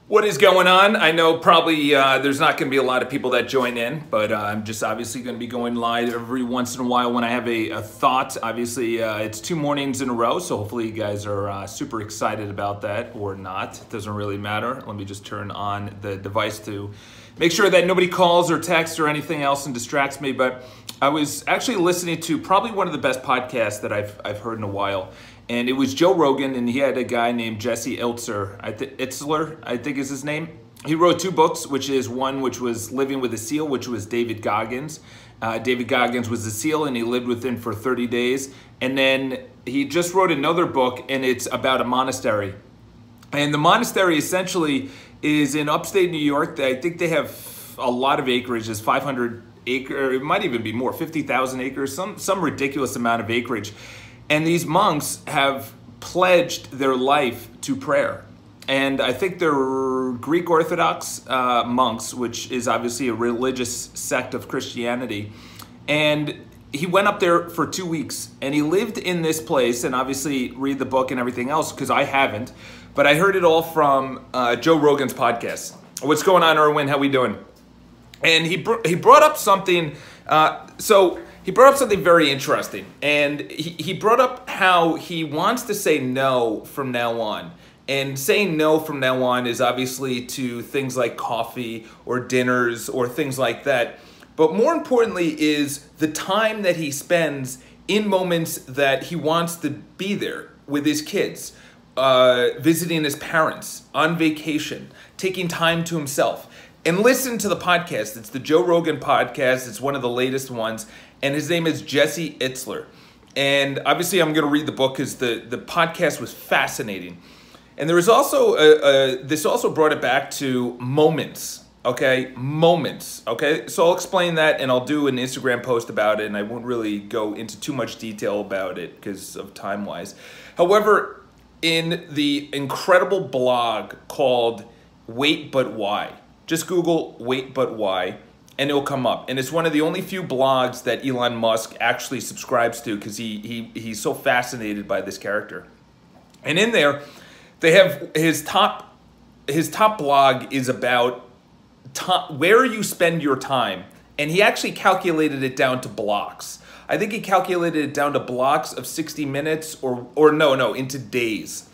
What is going on? I know probably there's not going to be a lot of people that join in, but I'm just obviously going to be going live every once in a while when I have a thought. Obviously, it's 2 mornings in a row, so hopefully you guys are super excited about that or not. It doesn't really matter. Let me just turn on the device to make sure that nobody calls or texts or anything else and distracts me. But I was actually listening to probably one of the best podcasts that I've heard in a while. And it was Joe Rogan, and he had a guy named Jesse Itzler, I think is his name. He wrote 2 books, which was Living with a Seal, which was David Goggins. David Goggins was a SEAL, and he lived with him for 30 days. And then he just wrote another book, and it's about a monastery. And the monastery essentially is in upstate New York. I think they have a lot of acreage. It's 500 acres, it might even be more, 50,000 acres, some ridiculous amount of acreage. And these monks have pledged their life to prayer. And I think they're Greek Orthodox monks, which is obviously a religious sect of Christianity. And he went up there for 2 weeks, and he lived in this place, and obviously read the book and everything else, because I haven't. But I heard it all from Joe Rogan's podcast. What's going on, Erwin? How we doing? And he brought up something, he brought up something very interesting, and he brought up how he wants to say no from now on. And saying no from now on is obviously to things like coffee or dinners or things like that. But more importantly is the time that he spends in moments that he wants to be there with his kids, visiting his parents, on vacation, taking time to himself. And listen to the podcast. It's the Joe Rogan Podcast. It's one of the latest ones. And his name is Jesse Itzler. And obviously I'm going to read the book because the podcast was fascinating. And there was also, this also brought it back to moments, okay? Moments, okay? So I'll explain that, and I'll do an Instagram post about it, and I won't really go into too much detail about it because of time-wise. However, in the incredible blog called Wait But Why, just Google Wait But Why, and it'll come up. And it's one of the only few blogs that Elon Musk actually subscribes to because he's so fascinated by this character. And in there, they have his top blog is about where you spend your time. And he actually calculated it down to blocks. I think he calculated it down to blocks of 60 minutes or no, into days.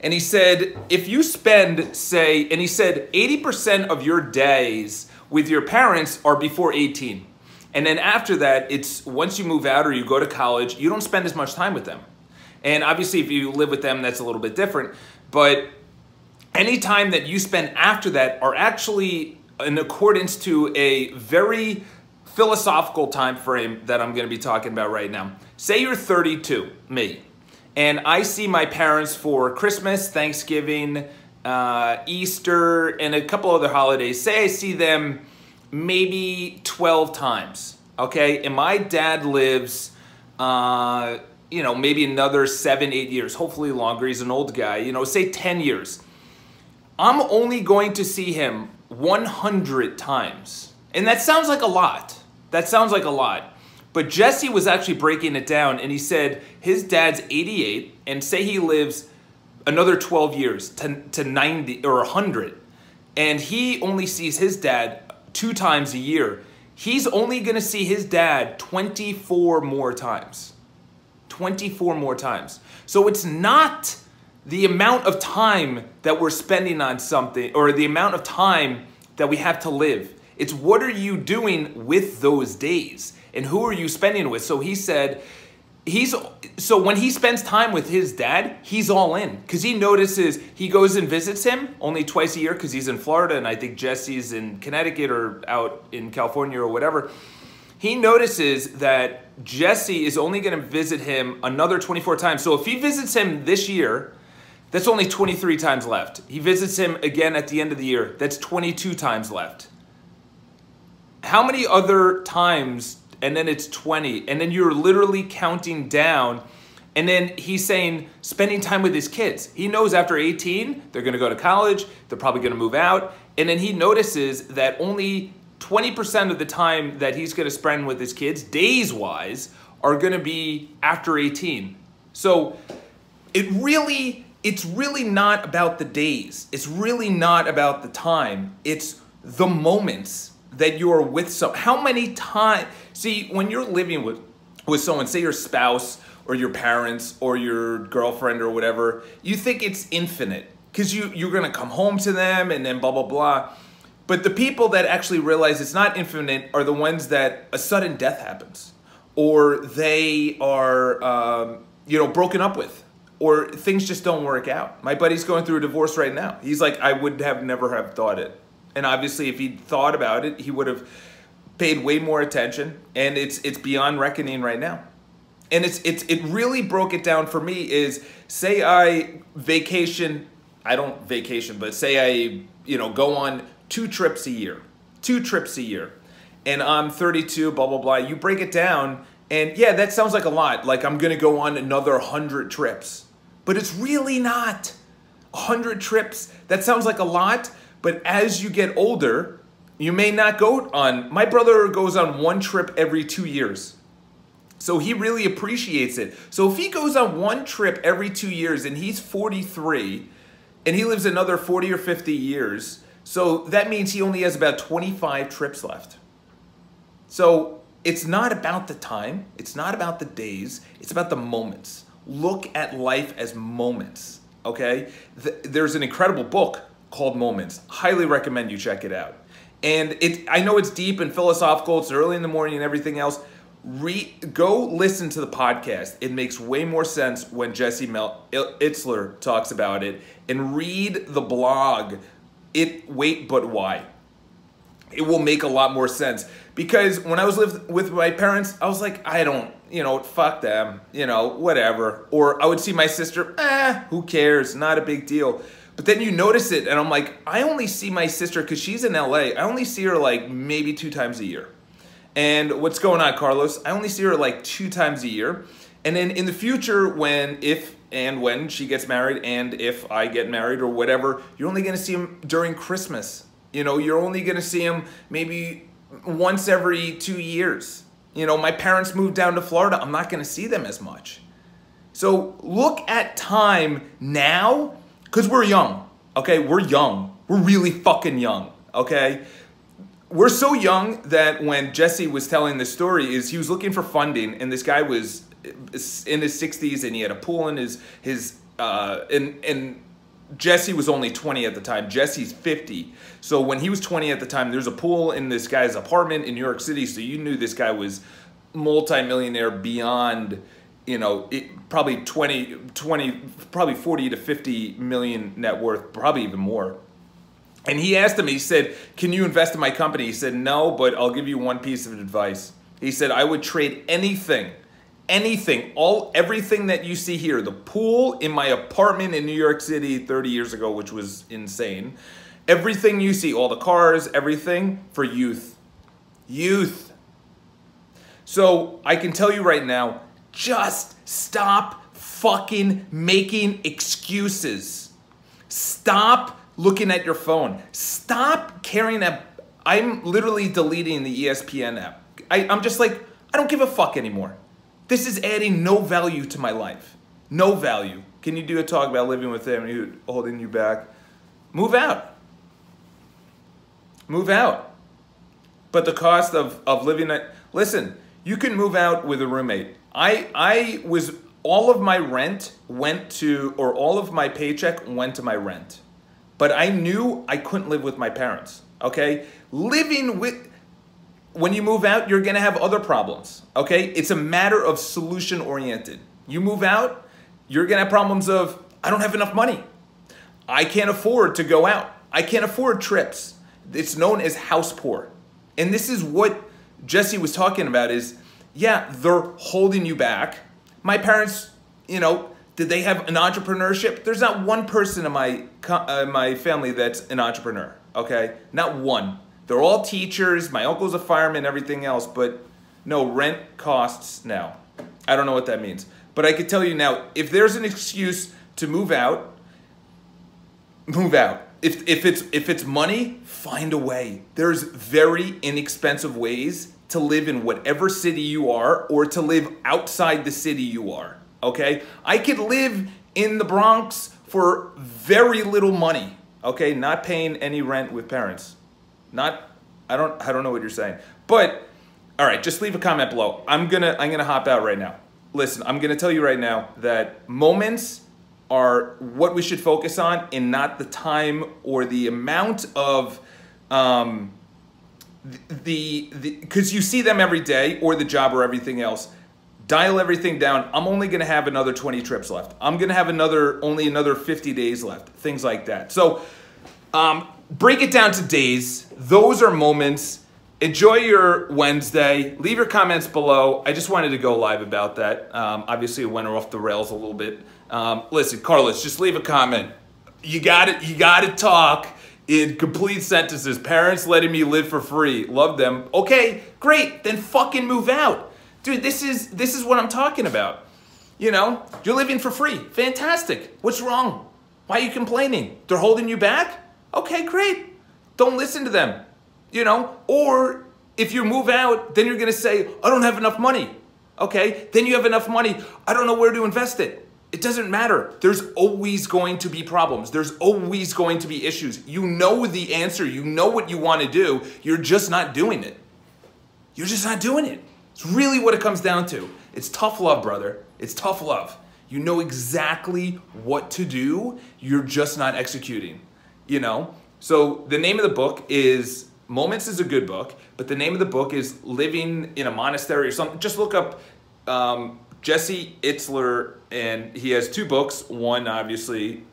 And he said, if you spend, say, and he said 80% of your days with your parents are before 18. And then after that, it's once you move out or you go to college, you don't spend as much time with them. And obviously, if you live with them, that's a little bit different. But any time that you spend after that are actually in accordance to a very philosophical time frame that I'm going to be talking about right now. Say you're 32, me. And I see my parents for Christmas, Thanksgiving, Easter, and a couple other holidays. Say I see them maybe 12 times, okay? And my dad lives, maybe another 7, 8 years, hopefully longer. He's an old guy, say 10 years. I'm only going to see him 100 times. And that sounds like a lot. But Jesse was actually breaking it down, and he said his dad's 88, and say he lives another 12 years to 90 or 100, and he only sees his dad 2 times a year. He's only going to see his dad 24 more times. 24 more times. So it's not the amount of time that we're spending on something or the amount of time that we have to live. It's what are you doing with those days? And who are you spending it with? So he said, so when he spends time with his dad, he's all in. Because he notices, he goes and visits him only twice a year because he's in Florida, and I think Jesse's in Connecticut or out in California or whatever. He notices that Jesse is only going to visit him another 24 times. So if he visits him this year, that's only 23 times left. He visits him again at the end of the year. That's 22 times left. How many other times? And then it's 20, and then you're literally counting down, and then he's saying spending time with his kids. He knows after 18, they're gonna go to college, they're probably gonna move out, and then he notices that only 20% of the time that he's gonna spend with his kids, days-wise, are gonna be after 18. So it really it's really not about the days. It's really not about the time. It's the moments that you are with someone. How many times, see, when you're living with someone, say your spouse or your parents or your girlfriend or whatever, you think it's infinite because you're going to come home to them and then blah, blah, blah. But the people that actually realize it's not infinite are the ones that a sudden death happens, or they are, broken up with, or things just don't work out. My buddy's going through a divorce right now. He's like, I would have never have thought it. And obviously, if he'd thought about it, he would have paid way more attention. And it's beyond reckoning right now. And it really broke it down for me is, say I vacation, I don't vacation, but say I, go on 2 trips a year, and I'm 32, blah, blah, blah. You break it down, and yeah, that sounds like a lot. Like I'm going to go on another 100 trips, but it's really not. 100 trips, that sounds like a lot, but as you get older, you may not go on. My brother goes on 1 trip every 2 years. So he really appreciates it. So if he goes on 1 trip every 2 years and he's 43 and he lives another 40 or 50 years, so that means he only has about 25 trips left. So it's not about the time. It's not about the days. It's about the moments. Look at life as moments, okay? There's an incredible book called Moments. Highly recommend you check it out. And I know it's deep and philosophical. It's early in the morning and everything else. Go listen to the podcast. It makes way more sense when Jesse Itzler talks about it. And read the blog, Wait But Why. It will make a lot more sense. Because when I was with my parents, I was like, I don't, fuck them, whatever. Or I would see my sister, who cares, not a big deal. But then you notice it, and I'm like, I only see my sister, because she's in LA, I only see her like maybe 2 times a year. And what's going on, Carlos? I only see her like 2 times a year. And then in the future, if and when she gets married, and if I get married or whatever, you're only going to see him during Christmas. You're only going to see him maybe once every 2 years. My parents moved down to Florida. I'm not going to see them as much. So look at time now, because we're young, okay? We're young. We're really fucking young, okay? We're so young that when Jesse was telling the story, he was looking for funding, and this guy was in his 60s, and he had a pool in and Jesse was only 20 at the time. Jesse's 50. So when he was 20 at the time, there's a pool in this guy's apartment in New York City, so you knew this guy was multi-millionaire beyond, probably 40 to 50 million net worth, probably even more. And he asked him, he said, can you invest in my company? He said, no, but I'll give you one piece of advice. He said, I would trade anything, everything that you see here, the pool in my apartment in New York City 30 years ago, which was insane. Everything you see, all the cars, everything, for youth. Youth. So I can tell you right now, just stop fucking making excuses. Stop looking at your phone. Stop carrying that. I'm literally deleting the ESPN app. I'm just like, I don't give a fuck anymore. This is adding no value to my life. No value. Can you do a talk about living with them and holding you back? Move out. Move out. But the cost of living, listen, you can move out with a roommate. All of my rent went to, or all of my paycheck went to my rent. But I knew I couldn't live with my parents, okay? When you move out, you're gonna have other problems, okay? It's a matter of solution-oriented. You move out, you're gonna have problems of, I don't have enough money. I can't afford to go out. I can't afford trips. It's known as house poor. And this is what Jesse was talking about is, yeah, they're holding you back. My parents, did they have an entrepreneurship? There's not one person in my family that's an entrepreneur, okay? Not one. They're all teachers. My uncle's a fireman, everything else, but no, rent costs now. I don't know what that means. But I could tell you now, if there's an excuse to move out, move out. If it's money, find a way. There's very inexpensive ways to live in whatever city you are or to live outside the city you are, okay? I could live in the Bronx for very little money, okay? Not paying any rent with parents. I don't know what you're saying. But, all right, just leave a comment below. I'm gonna hop out right now. Listen, I'm gonna tell you right now that moments are what we should focus on and not the time or the amount of, because you see them every day or the job or everything else. Dial everything down. I'm only going to have another 20 trips left. I'm going to have only another 50 days left. Things like that. So break it down to days. Those are moments. Enjoy your Wednesday. Leave your comments below. I just wanted to go live about that. Obviously, it went off the rails a little bit. Listen, Carlos, just leave a comment. You got it. You got to talk in complete sentences. Parents letting me live for free. Love them. Okay, great. Then fucking move out. Dude, this is what I'm talking about. You know, you're living for free. Fantastic. What's wrong? Why are you complaining? They're holding you back? Okay, great. Don't listen to them. You know, or if you move out, then you're going to say, I don't have enough money. Okay, then you have enough money. I don't know where to invest it. It doesn't matter. There's always going to be problems. There's always going to be issues. You know the answer. You know what you want to do. You're just not doing it. You're just not doing it. It's really what it comes down to. It's tough love, brother. It's tough love. You know exactly what to do. You're just not executing, you know? So the name of the book is, Moments is a good book, but the name of the book is Living in a Monastery or something. Just look up Jesse Itzler, and he has 2 books. One, obviously,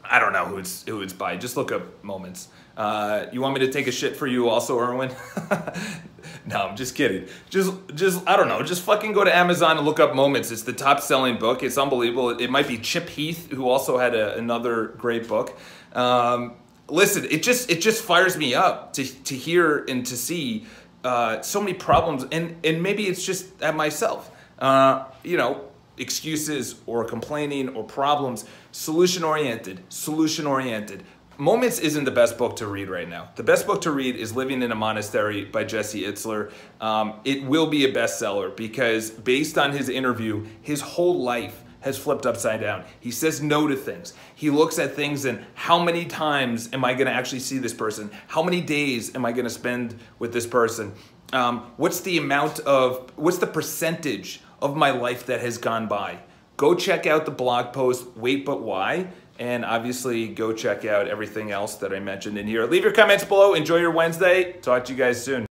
I don't know who it's by. Just look up Moments. You want me to take a shit for you also, Erwin? No, I'm just kidding. Just I don't know. Just fucking go to Amazon and look up Moments. It's the top-selling book. It's unbelievable. It might be Chip Heath, who also had another great book. Listen, it just fires me up to hear and to see so many problems, and maybe it's just at myself. You know, excuses or complaining or problems. Solution-oriented. Solution-oriented. Moments isn't the best book to read right now. The best book to read is Living in a Monastery by Jesse Itzler. It will be a bestseller because based on his interview, his whole life has flipped upside down. He says no to things. He looks at things and how many times am I gonna actually see this person? How many days am I gonna spend with this person? What's the percentage of my life that has gone by? Go check out the blog post, Wait But Why? And obviously go check out everything else that I mentioned in here. Leave your comments below. Enjoy your Wednesday. Talk to you guys soon.